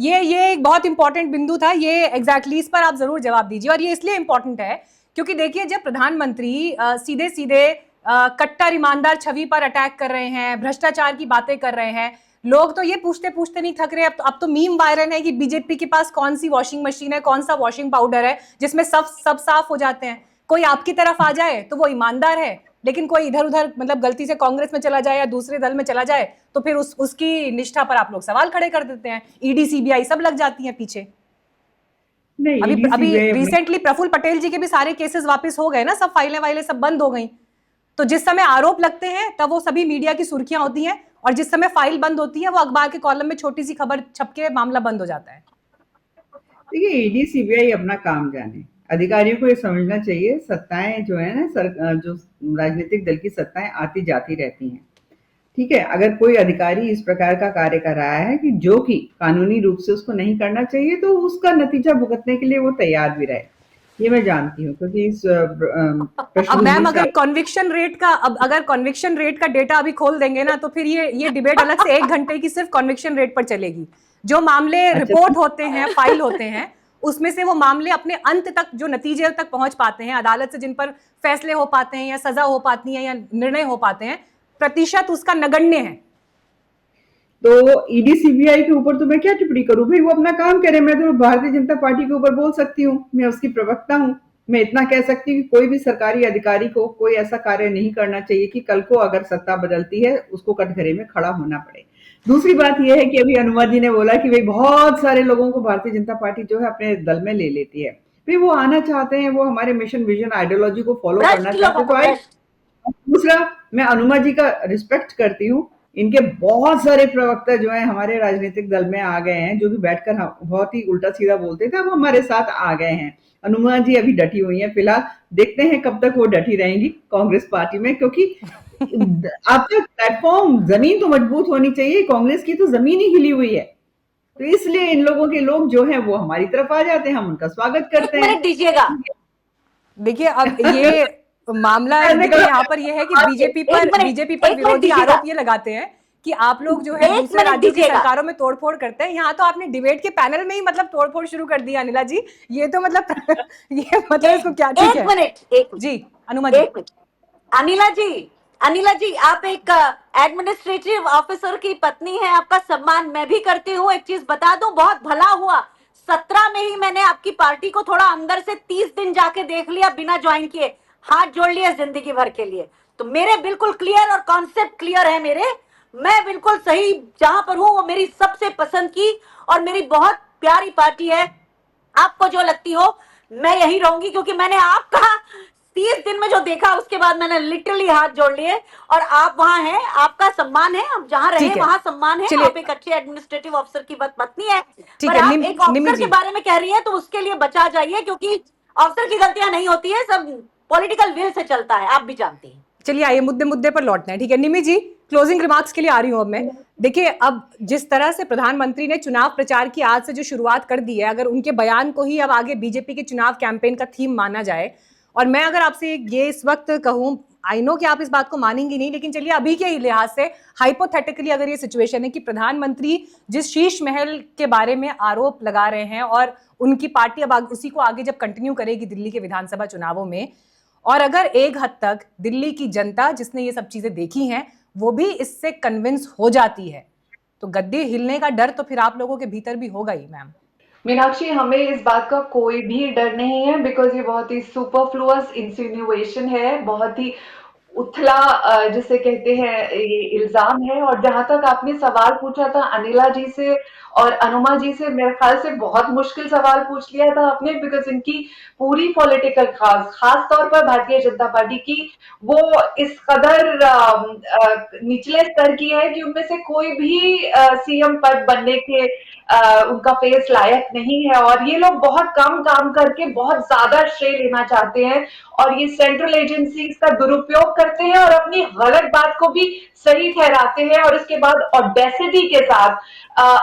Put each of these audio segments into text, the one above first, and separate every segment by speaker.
Speaker 1: ये एक बहुत इंपॉर्टेंट बिंदु था, ये एग्जैक्टली इस पर आप जरूर जवाब दीजिए। और ये इसलिए इंपॉर्टेंट है क्योंकि देखिए, जब प्रधानमंत्री सीधे सीधे कट्टर ईमानदार छवि पर अटैक कर रहे हैं, भ्रष्टाचार की बातें कर रहे हैं, लोग तो ये पूछते पूछते नहीं थक रहे। अब तो मीम वायरल है कि बीजेपी के पास कौन सी वॉशिंग मशीन है, कौन सा वॉशिंग पाउडर है जिसमें सब साफ हो जाते हैं। कोई आपकी तरफ आ जाए तो वो ईमानदार है, लेकिन कोई इधर उधर मतलब गलती से कांग्रेस में चला जाए या दूसरे दल में चला जाए तो फिर उसकी निष्ठा पर आप लोग सवाल खड़े कर देते हैं। ईडी सीबीआई सब लग जाती हैं पीछे।
Speaker 2: नहीं,
Speaker 1: अभी रिसेंटली प्रफुल्ल पटेल जी के भी सारे केसेस वापस हो गए ना, सब फाइलें वाइलें सब बंद हो गई। तो जिस समय आरोप लगते हैं तब वो सभी मीडिया की सुर्खियां होती हैं, और जिस समय फाइल बंद होती है वो अखबार के कॉलम में छोटी सी खबर छप के मामला बंद हो जाता है।
Speaker 2: देखिए, ईडी सीबीआई अपना काम जाने, अधिकारियों को ये समझना चाहिए, सत्ताएं जो है ना, जो राजनीतिक दल की सत्ताएं आती जाती रहती हैं। ठीक है, अगर कोई अधिकारी इस प्रकार का कार्य कर रहा है कि जो कि कानूनी रूप से उसको नहीं करना चाहिए, तो उसका नतीजा भुगतने के लिए वो तैयार भी रहे। ये मैं जानती हूँ, क्योंकि इस
Speaker 1: अब मैम, अगर कन्विक्शन रेट का डेटा अभी खोल देंगे ना, तो फिर ये डिबेट अलग से 1 घंटे की सिर्फ कन्विक्शन रेट पर चलेगी। जो मामले रिपोर्ट होते हैं, फाइल होते हैं, उसमें से वो मामले अपने अंत तक, जो नतीजे तक पहुंच पाते हैं, अदालत से जिन पर फैसले हो पाते हैं या सजा हो पाती है या निर्णय हो पाते हैं, प्रतिशत उसका नगण्य है।
Speaker 2: तो ईडी सीबीआई के ऊपर तो मैं क्या टिप्पणी करूं भाई, वो अपना काम करे। मैं तो भारतीय जनता पार्टी के ऊपर बोल सकती हूँ, मैं उसकी प्रवक्ता हूँ। मैं इतना कह सकती हूँ कि कोई भी सरकारी अधिकारी को कोई ऐसा कार्य नहीं करना चाहिए कि कल को अगर सत्ता बदलती है उसको कटघरे में खड़ा होना पड़े। दूसरी बात यह है कि अभी अनुमा जी ने बोला कि भाई बहुत सारे लोगों को भारतीय जनता पार्टी जो है अपने दल में ले लेती है। भाई वो आना चाहते हैं, वो हमारे मिशन विजन आइडियोलॉजी को फॉलो करना चाहते हैं, तो आए। दूसरा, मैं अनुमा जी का रिस्पेक्ट करती हूँ। इनके बहुत सारे प्रवक्ता जो हैं हमारे राजनीतिक दल में आ गए हैं, जो कि बैठकर बहुत ही उल्टा सीधा बोलते थे, अब हमारे साथ आ गए हैं। अनुमा जी अभी डटी हुई हैं फिलहाल, देखते हैं कब तक वो डटी रहेंगी कांग्रेस पार्टी में, क्योंकि आपका प्लेटफॉर्म, जमीन तो मजबूत होनी चाहिए। कांग्रेस की तो जमीन ही हिली हुई है, तो इसलिए इन लोगों के लोग जो हैं वो हमारी तरफ आ जाते हैं, हम उनका स्वागत करते हैं।
Speaker 3: दीजिएगा।
Speaker 1: देखिए, अब ये मामला देखिए यहाँ पर ये है कि बीजेपी पर विरोधी आरोप ये लगाते हैं कि आप लोग जो है दूसरे राज्यों की सरकारों में तोड़फोड़ करते हैं। यहाँ तो आपने डिबेट के पैनल में ही मतलब तोड़फोड़ शुरू कर दिया अनिला जी। ये तो मतलब ये मतलब इसको क्या, ठीक है?
Speaker 3: एक मिनट
Speaker 1: जी अनुमा जी।
Speaker 3: अनिला जी, आप एक एडमिनिस्ट्रेटिव ऑफिसर की पत्नी है, आपका सम्मान मैं भी करती हूँ। एक चीज बता दूं, बहुत भला हुआ 17 में ही मैंने आपकी पार्टी को थोड़ा अंदर से 30 दिन जाके देख लिया बिना ज्वाइन किए, हाथ जोड़ लिया जिंदगी भर के लिए। तो मेरे बिल्कुल क्लियर और कॉन्सेप्ट क्लियर है मेरे। मैं बिल्कुल सही जहां पर हूं, वो मेरी सबसे पसंद की और मेरी बहुत प्यारी पार्टी है। आपको जो लगती हो मैं यही रहूंगी, क्योंकि मैंने आपका 30 दिन में जो देखा उसके बाद मैंने लिटरली हाथ जोड़ लिए। और आप वहां हैं, आपका सम्मान है, आप जहां रहे वहां सम्मान है। आप एक अच्छे एडमिनिस्ट्रेटिव ऑफिसर की पत्नी है, पर आप एक ऑफिसर के बारे में कह रही है तो उसके लिए बचा जाइए, क्योंकि ऑफिसर की गलतियां नहीं होती है, सब पॉलिटिकल विल से चलता है, आप भी जानती हैं।
Speaker 1: चलिए आइए मुद्दे पर लौटना है, ठीक है? निमी जी, क्लोजिंग रिमार्क्स के लिए आ रही हूं अब मैं। देखिए, अब जिस तरह से प्रधानमंत्री ने चुनाव प्रचार की आज से जो शुरुआत कर दी है, अगर उनके बयान को ही अब आगे बीजेपी के चुनाव कैंपेन का थीम माना जाए, और मैं अगर आपसे ये इस वक्त कहूं, आई नो कि आप इस बात को मानेंगी नहीं, लेकिन चलिए अभी के लिहाज से हाइपोथेटिकली अगर ये सिचुएशन है कि प्रधानमंत्री जिस शीश महल के बारे में आरोप लगा रहे हैं और उनकी पार्टी अब उसी को आगे जब कंटिन्यू करेगी दिल्ली के विधानसभा चुनावों में, और अगर एक हद तक दिल्ली की जनता जिसने ये सब चीजें देखी हैं वो भी इससे कन्विंस हो जाती है, तो गद्दी हिलने का डर तो फिर आप लोगों के भीतर भी होगा ही। मैम
Speaker 4: मीनाक्षी, हमें इस बात का कोई भी डर नहीं है, बिकॉज ये बहुत ही सुपरफ्लुअस इंसिन्युएशन है, बहुत ही उथला जिसे कहते हैं ये इल्जाम है। और जहां तक आपने सवाल पूछा था अनिला जी से और अनुमा जी से, मेरे ख्याल से बहुत मुश्किल सवाल पूछ लिया था आपने, बिकॉज इनकी पूरी पॉलिटिकल खास तौर पर भारतीय जनता पार्टी की वो इस कदर निचले स्तर की है कि उनमें से कोई भी सीएम पद बनने के उनका फेस लायक नहीं है। और ये लोग बहुत कम काम करके बहुत ज्यादा श्रेय लेना चाहते हैं, और ये सेंट्रल एजेंसीज का दुरुपयोग करते हैं और अपनी गलत बात को भी सही ठहराते हैं, और इसके बाद ऑडेसिटी के साथ,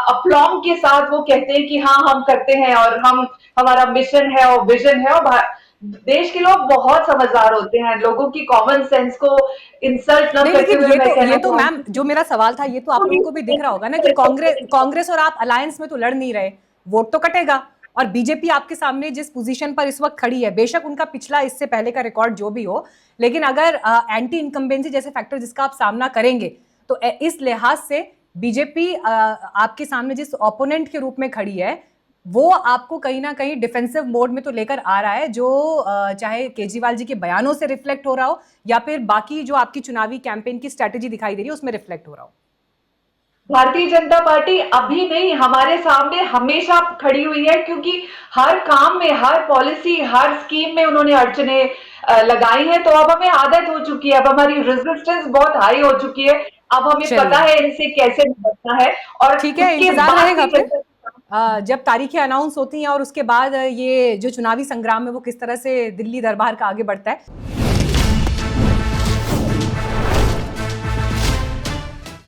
Speaker 4: अप्लॉम के साथ वो कहते हैं कि हाँ हम करते हैं और हम, हमारा मिशन है और विजन है। और देश के लोग बहुत समझदार होते हैं, लोगों की कॉमन सेंस को इंसल्ट न
Speaker 1: नहीं,
Speaker 4: करते
Speaker 1: लेकिन
Speaker 4: हुए मैं कहना
Speaker 1: ये तो मैम,
Speaker 4: चाहूंगी
Speaker 1: जो मेरा सवाल था, ये तो आप लोगों को भी दिख रहा होगा ना कि कांग्रेस और आप अलायंस में तो लड़ नहीं रहे, वोट तो कटेगा। और बीजेपी आपके सामने जिस पोजीशन पर इस वक्त खड़ी है, बेशक उनका पिछला इससे पहले का रिकॉर्ड जो भी हो, लेकिन अगर एंटी इनकम्बेंसी जैसे फैक्टर जिसका आप सामना करेंगे, तो इस लिहाज से बीजेपी आपके सामने जिस ओपोनेंट के रूप में खड़ी है, वो आपको कहीं ना कहीं डिफेंसिव मोड में तो लेकर आ रहा है, जो चाहे केजरीवाल जी के बयानों से रिफ्लेक्ट हो रहा हो या फिर बाकी जो आपकी चुनावी कैंपेन की स्ट्रैटेजी दिखाई दे रही है उसमें रिफ्लेक्ट हो रहा हो।
Speaker 4: भारतीय जनता पार्टी अभी नहीं, हमारे सामने हमेशा खड़ी हुई है, क्योंकि हर काम में, हर पॉलिसी, हर स्कीम में उन्होंने अड़चने लगाई हैं। तो अब हमें आदत हो चुकी है, अब हमारी रेजिस्टेंस बहुत हाई हो चुकी है, अब हमें पता
Speaker 1: चलिए,
Speaker 4: है इनसे कैसे निपटना है। और
Speaker 1: ठीक है,
Speaker 4: उसके
Speaker 1: इंतजार
Speaker 4: बाद
Speaker 1: रहेगा
Speaker 4: की
Speaker 1: फिर
Speaker 4: जनता
Speaker 1: जब तारीखें अनाउंस होती हैं और उसके बाद ये जो चुनावी संग्राम है वो किस तरह से दिल्ली दरबार का आगे बढ़ता है।